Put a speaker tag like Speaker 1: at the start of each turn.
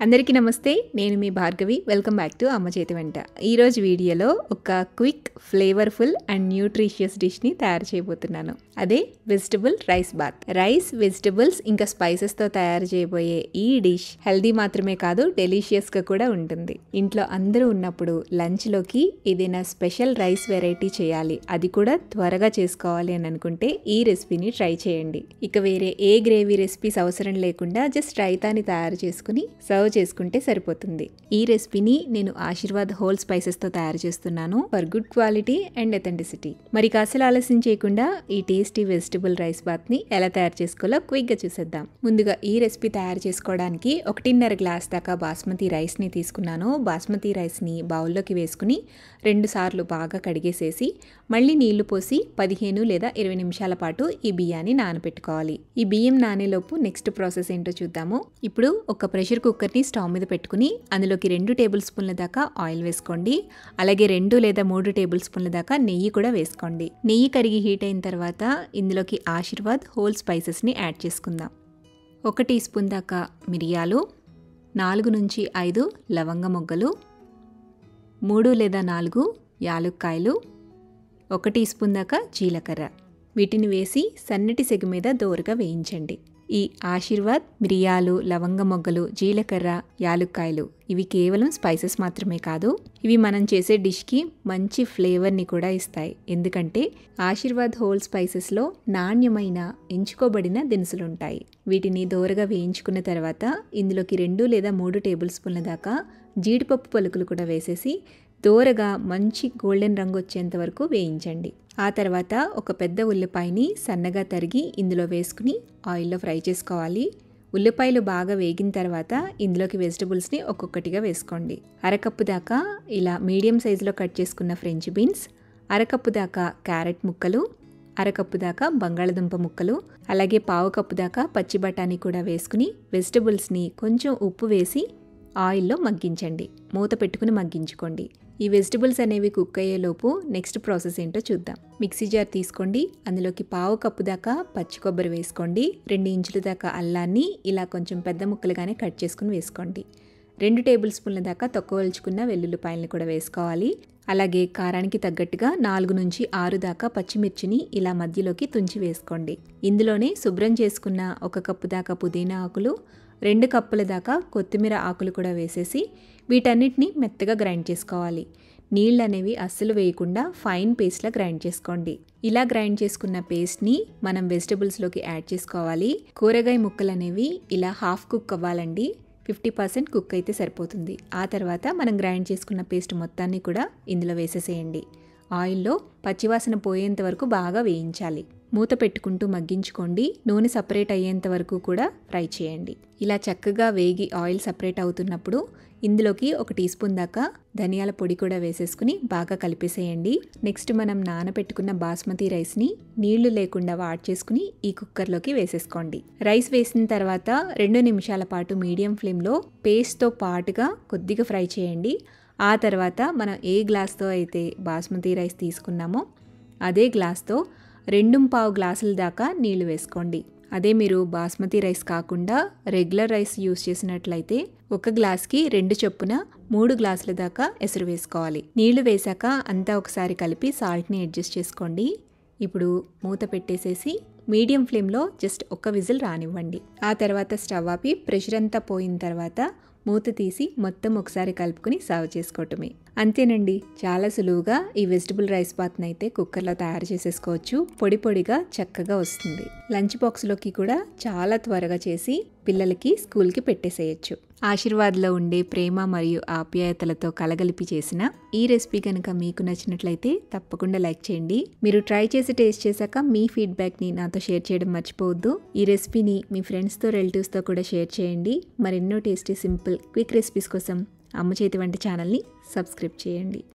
Speaker 1: అందరికీ నమస్తే. నేను మీ Bhargavi. Welcome back to Amma Chethi Vanta. ఈరోజు వీడియోలో ఒక క్విక్, ఫ్లేవర్ఫుల్ అండ్ న్యూట్రిషియస్ డిష్ని తయారు చేయబోతున్నాను. అదే vegetable rice bath. Rice, vegetables ఇంకా స్పైసెస్తో తయారు చేయబోయే ఈ డిష్ హెల్దీ మాత్రమే కాదు, డెలిషియస్గా కూడా ఉంటుంది. ఇంట్లో అందరూ ఉన్నప్పుడు లంచ్లోకి ఏదైనా స్పెషల్ రైస్ వెరైటీ చేయాలి, అది కూడా త్వరగా చేసుకోవాలి అని అనుకుంటే ఈ రెసిపీని ట్రై చేయండి. ఇక వేరే ఏ గ్రేవీ రెసిపీస్ అవసరం లేకుండా జస్ట్ రైతాని తయారు చేసుకుని సర్వ్ చేసుకుంటే సరిపోతుంది. ఈ రెసిపీని నేను ఆశీర్వాద్ హోల్ స్పైసెస్తో తయారు చేస్తున్నాను for good quality and authenticity. మరి కాస్త ఆలస్యం చేయకుండా ఈ టేస్టీ వెజిటబుల్ రైస్ బాత్ని ఎలా తయారు చేసుకోవాలో క్విక్గా చూసేద్దాం. ముందుగా ఈ రెసిపీ తయారు చేసుకోవడానికి 1.5 గ్లాస్ దాకా బాస్మతి రైస్ని తీసుకున్నాను. బాస్మతి రైస్ని బౌల్లోకి వేసుకుని 2 సార్లు బాగా కడిగేసేసి మళ్ళీ నీళ్లు పోసి 15 లేదా 20 నిమిషాల పాటు ఈ బియ్యాన్ని నానబెట్టుకోవాలి. ఈ బియ్యం నానేలోపు నెక్స్ట్ ప్రాసెస్ ఏంటో చూద్దాము. ఇప్పుడు ఒక ప్రెషర్ కుక్కర్ని స్టవ్ మీద పెట్టుకుని అందులోకి 2 టేబుల్ స్పూన్ల దాకా ఆయిల్ వేసుకోండి. అలాగే 2 లేదా 3 టేబుల్ స్పూన్ల దాకా నెయ్యి కూడా వేసుకోండి. నెయ్యి కరిగి హీట్ అయిన తర్వాత ఇందులోకి ఆశీర్వాద్ హోల్ స్పైసెస్ని యాడ్ చేసుకుందాం. 1 టీ స్పూన్ దాకా మిరియాలు, 4 నుంచి 5 లవంగ మొగ్గలు, 3 లేదా 4 యాలుక్కాయలు, 1 టీ స్పూన్ దాకా జీలకర్ర. వీటిని వేసి సన్నటి సెగ మీద దోరగా వేయించండి. ఈ ఆశీర్వాద్ మిరియాలు, లవంగ మొగ్గలు, జీలకర్ర, యాలుక్కాయలు ఇవి కేవలం స్పైసెస్ మాత్రమే కాదు, ఇవి మనం చేసే డిష్కి మంచి ఫ్లేవర్ని కూడా ఇస్తాయి. ఎందుకంటే ఆశీర్వాద్ హోల్ స్పైసెస్లో నాణ్యమైన ఎంచుకోబడిన దినుసులు ఉంటాయి. వీటిని దోరగా వేయించుకున్న తర్వాత ఇందులోకి 2 లేదా 3 టేబుల్ స్పూన్ల దాకా జీడిపప్పు పలుకులు కూడా వేసేసి దోరగా మంచి గోల్డెన్ రంగు వచ్చేంత వరకు వేయించండి. ఆ తర్వాత ఒక పెద్ద ఉల్లిపాయని సన్నగా తరిగి ఇందులో వేసుకుని ఆయిల్లో ఫ్రై చేసుకోవాలి. ఉల్లిపాయలు బాగా వేగిన తర్వాత ఇందులోకి వెజిటబుల్స్ని ఒక్కొక్కటిగా వేసుకోండి. 1/2 కప్పు దాకా ఇలా మీడియం సైజులో కట్ చేసుకున్న ఫ్రెంచ్ బీన్స్, 1/2 కప్పు దాకా క్యారెట్ ముక్కలు, 1/2 కప్పు దాకా బంగాళదుంప ముక్కలు, అలాగే 1/2 కప్పు దాకా పచ్చి బఠానీ కూడా వేసుకుని వెజిటబుల్స్ని కొంచెం ఉప్పు వేసి ఆయిల్లో మగ్గించండి. మూత పెట్టుకుని మగ్గించుకోండి. ఈ వెజిటబుల్స్ అనేవి కుక్ అయ్యేలోపు నెక్స్ట్ ప్రాసెస్ ఏంటో చూద్దాం. మిక్సీ జార్ తీసుకోండి. అందులోకి 1/2 కప్పు దాకా పచ్చి కొబ్బరి వేసుకోండి. 2 ఇంచుల దాకా అల్లాన్ని ఇలా కొంచెం పెద్ద ముక్కలుగానే కట్ చేసుకుని వేసుకోండి. 2 టేబుల్ స్పూన్ల దాకా తొక్కవలుచుకున్న వెల్లుల్లిపాయలను కూడా వేసుకోవాలి. అలాగే కారానికి తగ్గట్టుగా 4 నుంచి 6 దాకా పచ్చిమిర్చిని ఇలా మధ్యలోకి తుంచి వేసుకోండి. ఇందులోనే శుభ్రం చేసుకున్న 1 కప్పు దాకా పుదీనా ఆకులు, 2 కప్పుల దాకా కొత్తిమీర ఆకులు కూడా వేసేసి వీటన్నిటిని మెత్తగా గ్రైండ్ చేసుకోవాలి. నీళ్ళు అనేవి అస్సలు వేయకుండా ఫైన్ పేస్ట్లా గ్రైండ్ చేసుకోండి. ఇలా గ్రైండ్ చేసుకున్న పేస్ట్ని మనం వెజిటబుల్స్లోకి యాడ్ చేసుకోవాలి. కూరగాయ ముక్కలు అనేవి ఇలా హాఫ్ కుక్ అవ్వాలండి. 50% కుక్ అయితే సరిపోతుంది. ఆ తర్వాత మనం గ్రైండ్ చేసుకున్న పేస్ట్ మొత్తాన్ని కూడా ఇందులో వేసేసేయండి. ఆయిల్లో పచ్చివాసన పోయేంత వరకు బాగా వేయించాలి. మూత పెట్టుకుంటూ మగ్గించుకోండి. నూనె సపరేట్ అయ్యేంత వరకు కూడా ఫ్రై చేయండి. ఇలా చక్కగా వేగి ఆయిల్ సపరేట్ అవుతున్నప్పుడు ఇందులోకి 1 టీ స్పూన్ దాకా ధనియాల పొడి కూడా వేసేసుకుని బాగా కలిపేసేయండి. నెక్స్ట్ మనం నానబెట్టుకున్న బాస్మతి రైస్ని నీళ్లు లేకుండా వాడ్ చేసుకుని ఈ కుక్కర్లోకి వేసేసుకోండి. రైస్ వేసిన తర్వాత 2 నిమిషాల పాటు మీడియం ఫ్లేమ్లో పేస్ట్తో పాటుగా కొద్దిగా ఫ్రై చేయండి. ఆ తర్వాత మనం ఏ గ్లాస్తో అయితే బాస్మతి రైస్ తీసుకున్నామో అదే గ్లాస్తో 2.5 గ్లాసుల దాకా నీళ్లు వేసుకోండి. అదే మీరు బాస్మతి రైస్ కాకుండా రెగ్యులర్ రైస్ యూస్ చేసినట్లయితే 1 గ్లాస్కి 2 చొప్పున 3 గ్లాసుల దాకా ఎసరు వేసుకోవాలి. నీళ్లు వేశాక అంతా ఒకసారి కలిపి సాల్ట్ని అడ్జస్ట్ చేసుకోండి. ఇప్పుడు మూత పెట్టేసేసి మీడియం ఫ్లేమ్లో జస్ట్ 1 విజిల్ రానివ్వండి. ఆ తర్వాత స్టవ్ ఆపి ప్రెషర్ అంతా పోయిన తర్వాత మూత తీసి మొత్తం ఒకసారి కలుపుకుని సర్వ్ చేసుకోవటమే. అంతేనండి, చాలా సులువుగా ఈ వెజిటబుల్ రైస్ బాత్ని అయితే కుక్కర్లో తయారు చేసేసుకోవచ్చు. పొడి పొడిగా చక్కగా వస్తుంది. లంచ్ బాక్స్లోకి కూడా చాలా త్వరగా చేసి పిల్లలకి స్కూల్కి పెట్టేసేయచ్చు. ఆశీర్వాద్లో ఉండే ప్రేమ మరియు ఆప్యాయతలతో కలగలిపి చేసిన ఈ రెసిపీ కనుక మీకు నచ్చినట్లయితే తప్పకుండా లైక్ చేయండి. మీరు ట్రై చేసి టేస్ట్ చేశాక మీ ఫీడ్బ్యాక్ని నాతో షేర్ చేయడం మర్చిపోవద్దు. ఈ రెసిపీని మీ ఫ్రెండ్స్తో, రిలేటివ్స్తో కూడా షేర్ చేయండి. మరెన్నో టేస్టీ, సింపుల్, క్విక్ రెసిపీస్ కోసం అమ్మ చేతి వంట ఛానల్ని సబ్స్క్రైబ్ చేయండి.